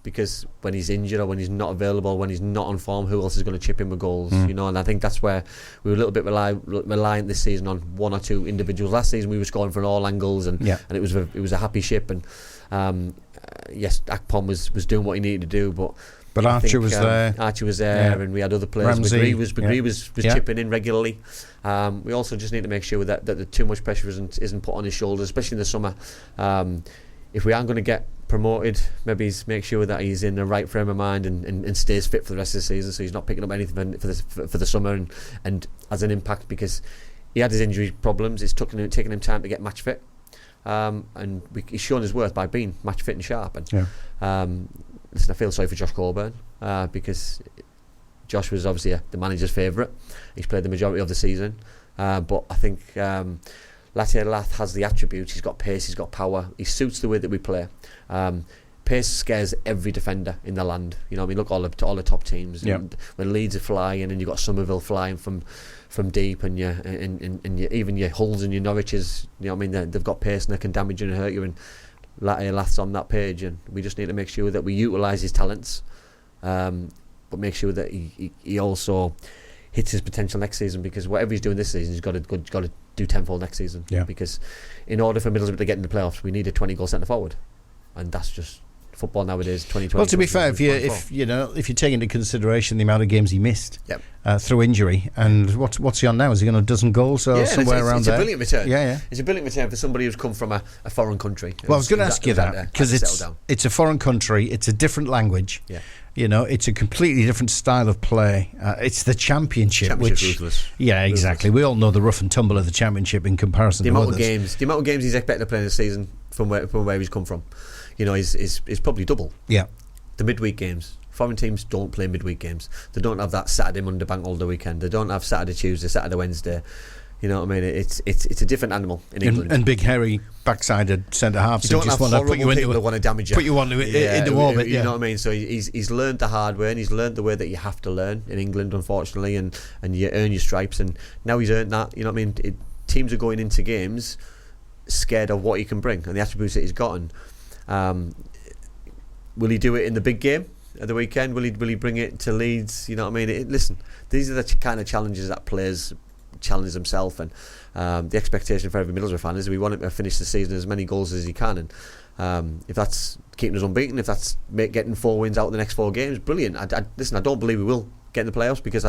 because when he's injured or when he's not available, when he's not on form, who else is going to chip in with goals? And I think that's where we were a little bit reliant this season on one or two individuals. Last season we were scoring from all angles, and it was a happy ship. And yes, Akpom was doing what he needed to do, but Archer was there. Archer was there, and we had other players. McGree was chipping in regularly. We also just need to make sure that too much pressure isn't put on his shoulders, especially in the summer. If we aren't going to get promoted, maybe make sure that he's in the right frame of mind and stays fit for the rest of the season, so he's not picking up anything for the summer and has an impact, because he had his injury problems. It's taken him time to get match fit, and he's shown his worth by being match fit and sharp. And listen, I feel sorry for Josh Coburn, because Josh was obviously the manager's favourite. He's played the majority of the season, but I think Latte Lath has the attributes. He's got pace, he's got power, he suits the way that we play. Pace scares every defender in the land. You know what I mean? Look, all the top teams. And when Leeds are flying, and you've got Somerville flying from from deep, and even your Hulls and your Norwiches, you know what I mean, they've got pace and they can damage you and hurt you, and Lath's on that page, and we just need to make sure that we utilise his talents, but make sure that he also hits his potential next season, because whatever he's doing this season, he's got to do tenfold next season. Yeah. Because in order for Middlesbrough to get in the playoffs, we need a 20-goal centre forward, and that's just football nowadays. 2020. Well, to be fair, if you take into consideration the amount of games he missed through injury, and what's he on now? Is he on a dozen goals or somewhere around there? It's a brilliant return. Yeah. It's a brilliant return for somebody who's come from a foreign country. Well, I was going to ask you that, because it's a foreign country, it's a different language. Yeah. You know, it's a completely different style of play. It's the Championship, which ruthless. Yeah, exactly. We all know the rough and tumble of the Championship in comparison to others. The amount of games he's expected to play this season from where he's come from, you know, is probably double. Yeah. The midweek games. Foreign teams don't play midweek games. They don't have that Saturday, Monday bank holiday weekend. They don't have Saturday, Tuesday, Saturday, Wednesday. You know what I mean? It's a different animal in England. And big, hairy, backsided centre halves. You don't have horrible people that want to damage you. Put you in the orbit. You know what I mean? So he's learned the hard way, and he's learned the way that you have to learn in England, unfortunately, and you earn your stripes. And now he's earned that. You know what I mean? Teams are going into games scared of what he can bring and the attributes that he's gotten. Will he do it in the big game at the weekend? Will he bring it to Leeds? You know what I mean? Listen, these are the kind of challenges that players challenge himself, and the expectation for every Middlesbrough fan is we want him to finish the season as many goals as he can, and if that's keeping us unbeaten, if that's getting 4 wins out of the next 4 games, brilliant. Listen, I don't believe we will get in the playoffs, because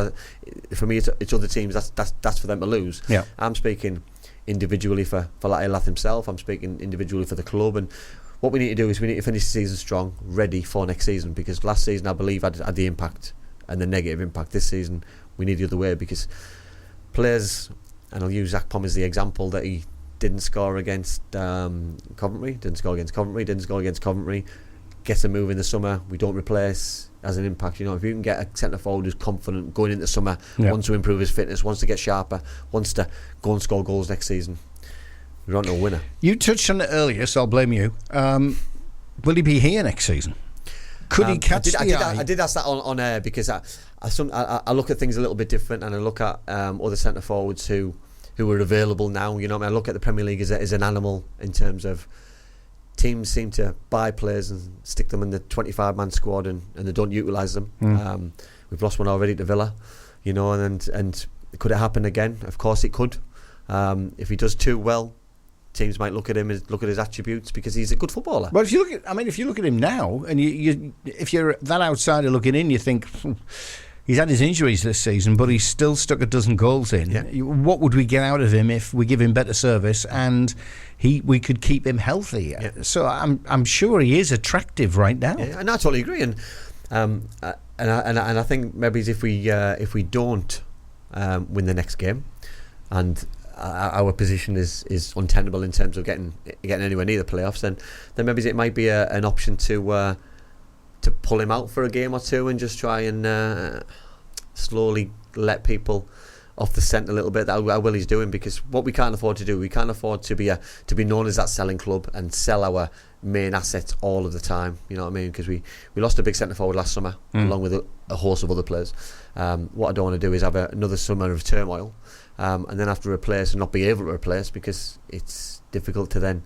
for me it's other teams that's for them to lose. Yeah. I'm speaking individually for Lath himself. I'm speaking individually for the club, and what we need to do is we need to finish the season strong, ready for next season, because last season I believe had the impact and the negative impact. This season we need the other way, because players, and I'll use Zach Pom as the example, that he didn't score against Coventry, gets a move in the summer, we don't replace, as an impact. You know, if you can get a centre forward who's confident going into summer, wants to improve his fitness, wants to get sharper, wants to go and score goals next season, we're on to a winner. You touched on it earlier, so I'll blame you. Will he be here next season? Could he catch the eye? I did ask that on air, because I look at things a little bit different, and I look at other centre forwards who are available now. You know what I mean? I look at the Premier League as an animal, in terms of teams seem to buy players and stick them in the 25-man squad, and they don't utilise them. We've lost one already to Villa, you know, and could it happen again? Of course it could. If he does too well, teams might look at his attributes, because he's a good footballer. Well, if you look at him now, and if you're that outsider looking in, you think he's had his injuries this season, but he's still stuck a dozen goals in. Yeah. What would we get out of him if we give him better service and we could keep him healthy? Yeah. So I'm sure he is attractive right now. Yeah, and I totally agree. And I think maybe if we don't win the next game, and our position is untenable in terms of getting anywhere near the playoffs, then maybe it might be an option to pull him out for a game or two and just try and slowly let people off the scent a little bit. That Will he's doing, because what we can't afford to do, we can't afford to be known as that selling club and sell our main assets all of the time. You know what I mean? Because we lost a big centre forward last summer, along with a host of other players. What I don't want to do is have another summer of turmoil, and then have to replace and not be able to replace, because it's difficult to then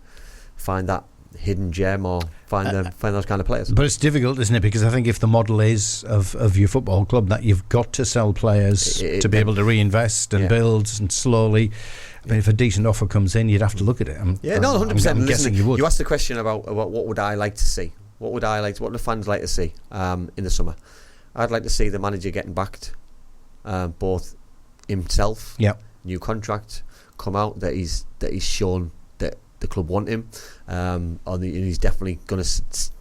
find that hidden gem or find those kind of players. But it's difficult, isn't it? Because I think if the model is of your football club that you've got to sell players to be able to reinvest and build, and slowly, I mean, if a decent offer comes in, you'd have to look at it. 100%. I'm guessing you would. You asked the question about what would I like to see? What do the fans like to see in the summer? I'd like to see the manager getting backed, both himself, new contract, come out that he's shown that the club want him, and he's definitely going to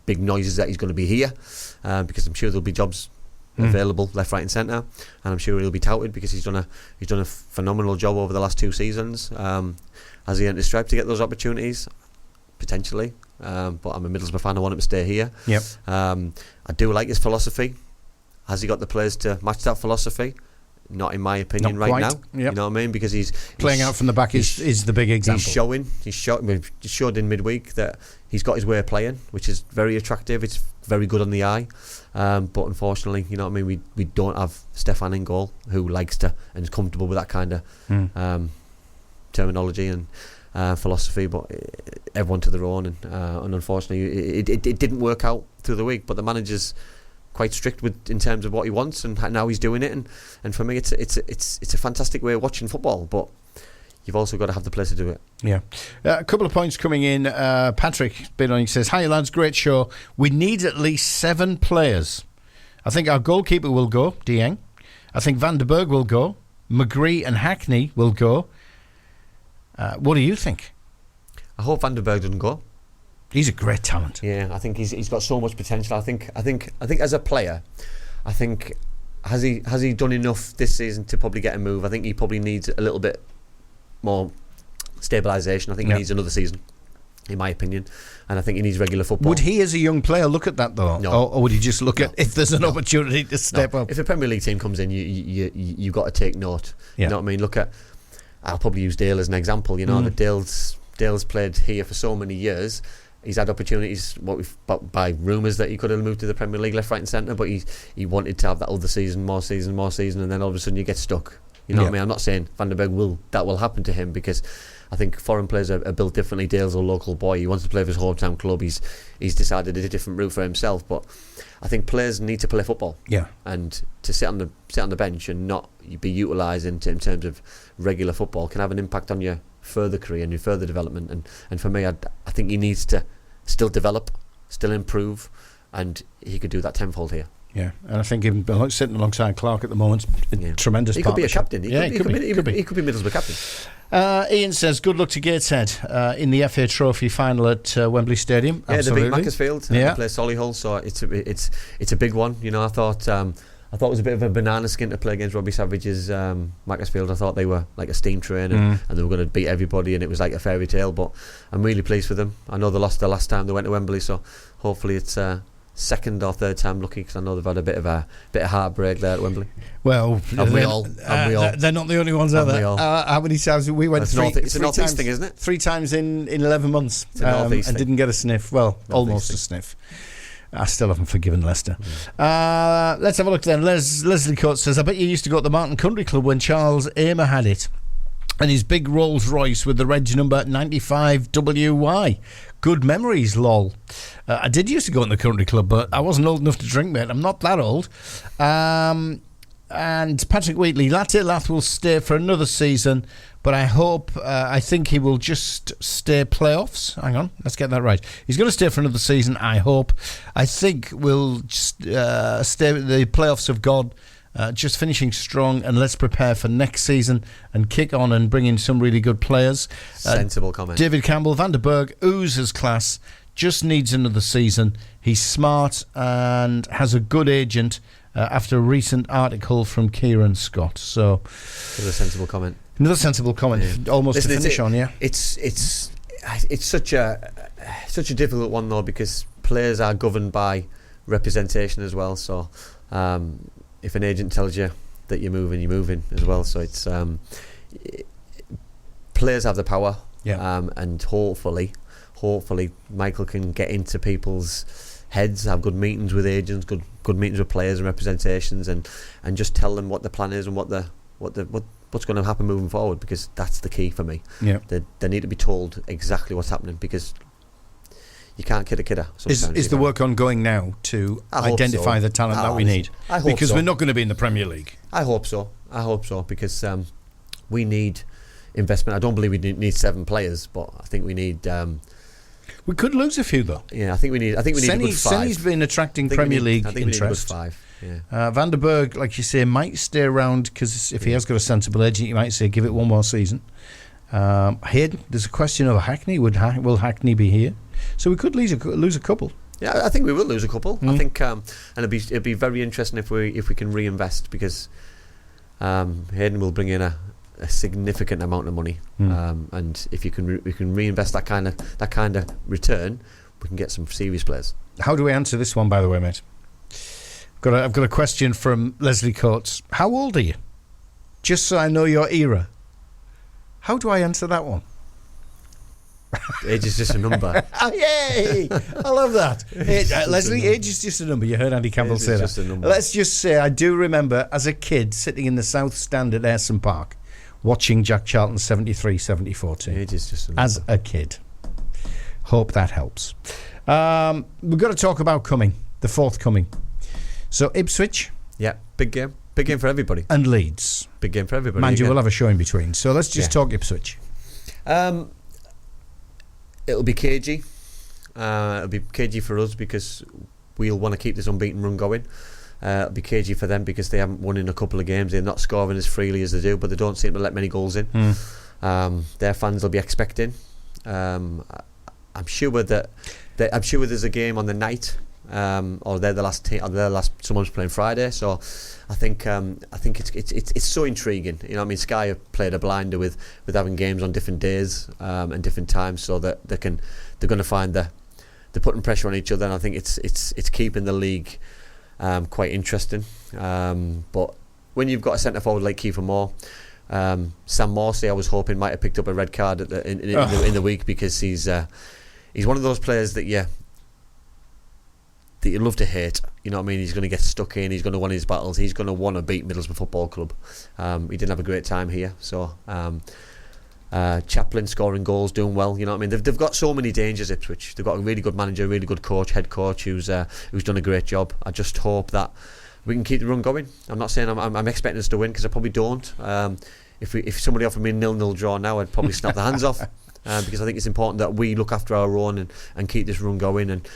big noises that he's going to be here, because I'm sure there'll be jobs available left, right and centre, and I'm sure he'll be touted because he's done a phenomenal job over the last 2 seasons. Has he earned his stripe to get those opportunities? Potentially, but I'm a Middlesbrough fan. I want him to stay here. I do like his philosophy. Has he got the players to match that philosophy? Not in my opinion. Not right quite. Now. You know what I mean? Because he's playing out from the back is the big example. He showed in midweek that he's got his way of playing, which is very attractive. It's very good on the eye. But unfortunately, you know what I mean, we don't have Stefan in goal, who likes to and is comfortable with that kind of terminology and philosophy. But everyone to their own, and unfortunately, it didn't work out through the week. But the manager's quite strict in terms of what he wants, and now he's doing it. And for me, it's a fantastic way of watching football. But you've also got to have the place to do it. Yeah. A couple of points coming in. Patrick Bidon says, "Hi lads, great show. We need at least 7 players. I think our goalkeeper will go, Dieng. I think Van der Berg will go. McGree and Hackney will go. What do you think?" I hope Van der Berg doesn't go. He's a great talent. Yeah, I think he's got so much potential. I think as a player, I think has he done enough this season to probably get a move? I think he probably needs a little bit more stabilisation. I think he needs another season, in my opinion, and I think he needs regular football. Would he, as a young player, look at that though? No. Or would he just look at if there's an opportunity to step up? If a Premier League team comes in, you got to take note. Yeah. You know what I mean? Look at, I'll probably use Dale as an example. You know that Dale's played here for so many years. He's had opportunities by rumours that he could have moved to the Premier League left, right and centre, but he wanted to have that other season, more season, and then all of a sudden you get stuck. You know what I mean? I'm not saying Van der Berg that will happen to him, because I think foreign players are built differently. Dale's a local boy. He wants to play for his hometown club. He's decided a different route for himself. But I think players need to play football. Yeah. And to sit on the bench and not be utilised in terms of regular football can have an impact on your further career and your further development. And for me, I think he needs to still develop, still improve, and he could do that tenfold here. Yeah, and I think him sitting alongside Clark at the moment, tremendous. He could be a partnership. captain. He could be Middlesbrough captain. Ian says, "Good luck to Gateshead in the FA Trophy final at Wembley Stadium." Yeah, Absolutely. they beat Macclesfield. They play Solihull, so it's a big one. You know, I thought it was a bit of a banana skin to play against Robbie Savage's Macclesfield. I thought they were like a steam train and they were going to beat everybody, and it was like a fairy tale. But I'm really pleased for them. I know they lost the last time they went to Wembley, so hopefully it's second or third time lucky, because I know they've had a bit of heartbreak there at Wembley. Well, we all? They're not the only ones, are they? How many times we went? It's a North East thing, isn't it? 3 times in 11 months, and didn't get a sniff. Well, almost a sniff. I still haven't forgiven Leicester. Let's have a look then. Leslie Coates says, "I bet you used to go to the Martin Country Club when Charles Amer had it, and his big Rolls Royce with the reg number 95WY. Good memories, lol." I did used to go in the country club, but I wasn't old enough to drink, mate. I'm not that old. And Patrick Wheatley, Latte Lath will stay for another season, but I think he will just stay playoffs. Hang on, let's get that right. He's going to stay for another season, I hope. I think we'll stay with the playoffs of God. Just finishing strong, and let's prepare for next season and kick on and bring in some really good players. Sensible comment. David Campbell, Van der Berg oozes class, just needs another season. He's smart and has a good agent, after a recent article from Kieran Scott. So, another sensible comment. Yeah. Almost to finish on, yeah. It's such a difficult one though, because players are governed by representation as well. So if an agent tells you that you're moving as well. So it's players have the power, and hopefully Michael can get into people's heads, have good meetings with agents, good meetings with players and representations, and just tell them what the plan is and what's going to happen moving forward, because that's the key for me. Yeah, they need to be told exactly what's happening, because you can't kid a kidder. Is the work ongoing now to identify the talent that we need? I hope because so. We're not going to be in the Premier League. I hope so, because we need investment. I don't believe we need 7 players, but I think we need. We could lose a few though. Yeah, I think we need a good 5. Senny's been attracting Premier League interest. We need a good 5. Yeah. Van der Berg, like you say, might stay around, because if he has got a sensible agent, you might say give it one more season. Hayden, there's a question of Hackney. Will Hackney be here? So we could lose a couple. Yeah, I think we will lose a couple. I think, and it'd be very interesting if we can reinvest, because Hayden will bring in a significant amount of money, and if we can reinvest that kind of return, we can get some serious players. How do we answer this one, by the way, mate? I've got a question from Leslie Coates. How old are you? Just so I know your era. How do I answer that one? Age is just a number. Yay! I love that. Leslie, age is just a number. You heard Andy Campbell say just that. a number. Let's just say I do remember as a kid sitting in the South Stand at Ayresome Park watching Jack Charlton's 73-74 team. Age is just a number. As a kid. Hope that helps. We've got to talk about the forthcoming. So Ipswich. Yeah, big game. Big game for everybody. And Leeds. Big game for everybody. Mind you, we'll have a show in between. So let's just talk Ipswich. It'll be cagey. It'll be cagey for us because we'll want to keep this unbeaten run going. It'll be cagey for them because they haven't won in a couple of games. They're not scoring as freely as they do, but they don't seem to let many goals in. Their fans will be expecting. I'm sure there's a game on the night. Or they're the last team. Someone's playing Friday, so I think it's so intriguing. You know, what I mean, Sky have played a blinder with having games on different days and different times, so that they're going to find they're putting pressure on each other, and I think it's keeping the league quite interesting. But when you've got a centre forward like Kiefer Moore, Sam Morsey, I was hoping might have picked up a red card in the week because he's one of those players that you love to hate. You know what I mean? He's going to get stuck in. He's going to win his battles. He's going to want to beat Middlesbrough Football Club. He didn't have a great time here. So Chaplin scoring goals, doing well. You know what I mean? They've got so many dangers, Ipswich. They've got a really good manager, a really good head coach who's done a great job. I just hope that we can keep the run going. I'm not saying I'm expecting us to win because I probably don't. If somebody offered me a 0-0 draw now, I'd probably snap the hands off because I think it's important that we look after our own and keep this run going and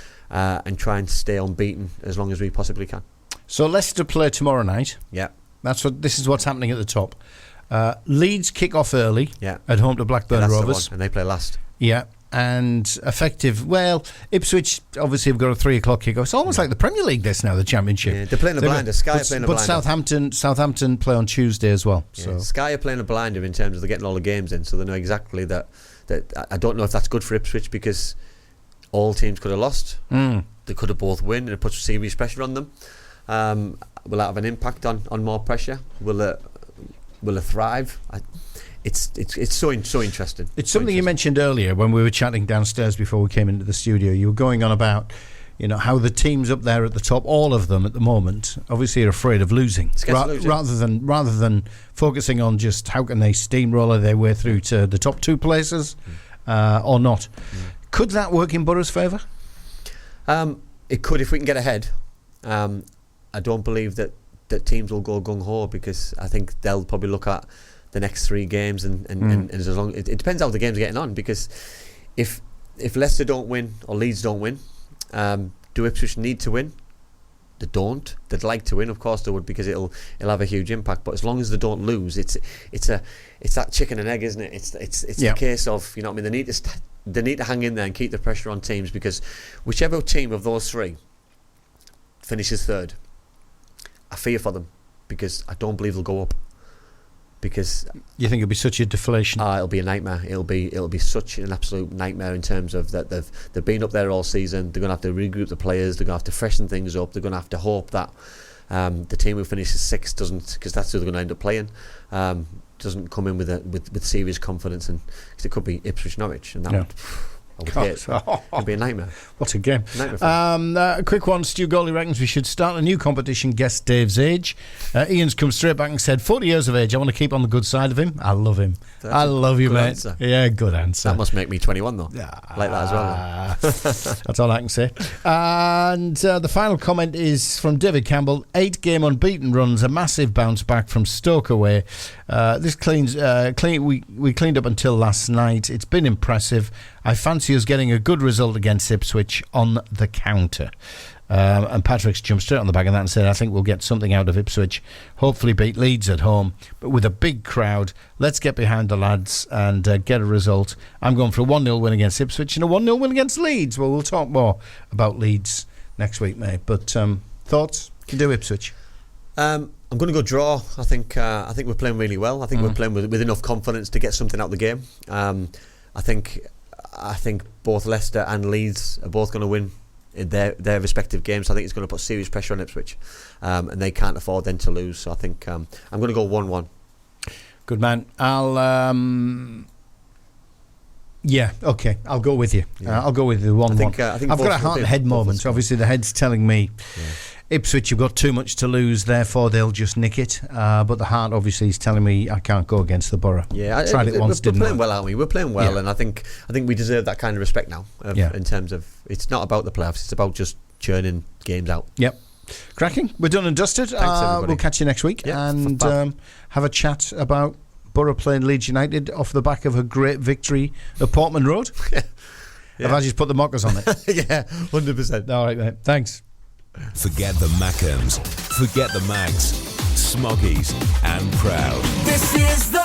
try and stay unbeaten as long as we possibly can. So Leicester play tomorrow night. Yeah, this is what's happening at the top. Leeds kick off early. Yeah. At home to Blackburn Rovers, and they play last. Yeah, and effective. Well, Ipswich obviously have got a 3:00 kick-off. It's almost like the Premier League this now, the Championship. Yeah, they're playing a blinder. Sky are playing a blinder. But Southampton play on Tuesday as well. Yeah. So Sky are playing a blinder in terms of they're getting all the games in, so they know exactly that. I don't know if that's good for Ipswich because all teams could have lost. They could have both win, and it puts serious pressure on them. Will that have an impact on more pressure? Will it thrive? It's so interesting. It's something you mentioned earlier when we were chatting downstairs before we came into the studio. You were going on about, you know, how the teams up there at the top, all of them at the moment, obviously are afraid of losing, rather than focusing on just how can they steamroller their way through to the top two places or not. Could that work in Boro's favour? It could if we can get ahead. I don't believe that teams will go gung-ho because I think they'll probably look at the next 3 games and as long it depends how the game's getting on, because if Leicester don't win or Leeds don't win, do Ipswich need to win? They don't. They'd like to win, of course they would, because it'll have a huge impact. But as long as they don't lose, it's that chicken and egg, isn't it? It's the case of, you know what I mean, they need to hang in there and keep the pressure on teams, because whichever team of those 3 finishes third, I fear for them, because I don't believe they'll go up. Because you think it'll be such a deflation? It'll be a nightmare. It'll be such an absolute nightmare in terms of that they've been up there all season. They're going to have to regroup the players. They're going to have to freshen things up. They're going to have to hope that the team who finishes 6th doesn't, because that's who they're going to end up playing, doesn't come in with serious confidence, and cause it could be Ipswich Norwich, and that would. It'd be a nightmare. What a game. A quick one. Stu Goldie reckons we should start a new competition, Guess Dave's Age. Ian's come straight back and said 40 years of age. I want to keep on the good side of him. I love him. I love you, mate. Answer. Yeah, good answer. That must make me 21 though. Like that as well. That's all I can say. And the final comment is from David Campbell. 8-game unbeaten runs, a massive bounce back from Stoke away. This we cleaned up until last night. It's been impressive. I fancy us getting a good result against Ipswich on the counter. And Patrick's jumped straight on the back of that and said, I think we'll get something out of Ipswich. Hopefully beat Leeds at home, but with a big crowd. Let's get behind the lads and get a result. I'm going for a 1-0 win against Ipswich and a 1-0 win against Leeds. Well, we'll talk more about Leeds next week, mate. But thoughts? You do Ipswich? I'm going to go draw. I think we're playing really well. I think we're playing with enough confidence to get something out of the game. I think both Leicester and Leeds are both going to win in their respective games. So I think it's going to put serious pressure on Ipswich, and they can't afford then to lose. So I think I'm going to go 1-1. Good man. Yeah, okay, I'll go with you. I'll go with the 1-1. I think I've got a both heart and head moment. Obviously, the head's telling me Ipswich have got too much to lose, therefore they'll just nick it. But the heart obviously is telling me I can't go against the Boro. Yeah, tried it once, didn't We're playing work. well, aren't we? We're playing well, and I think we deserve that kind of respect now. In terms of, it's not about the playoffs; it's about just churning games out. Yep. Cracking. We're done and dusted. Thanks, everybody. We'll catch you next week and have a chat about Boro playing Leeds United off the back of a great victory at Portman Road. Have I just put the mockers on it? Yeah, 100%. All right, mate. Thanks. Forget the Mackhams, forget the Mags, Smoggies and Proud. This is the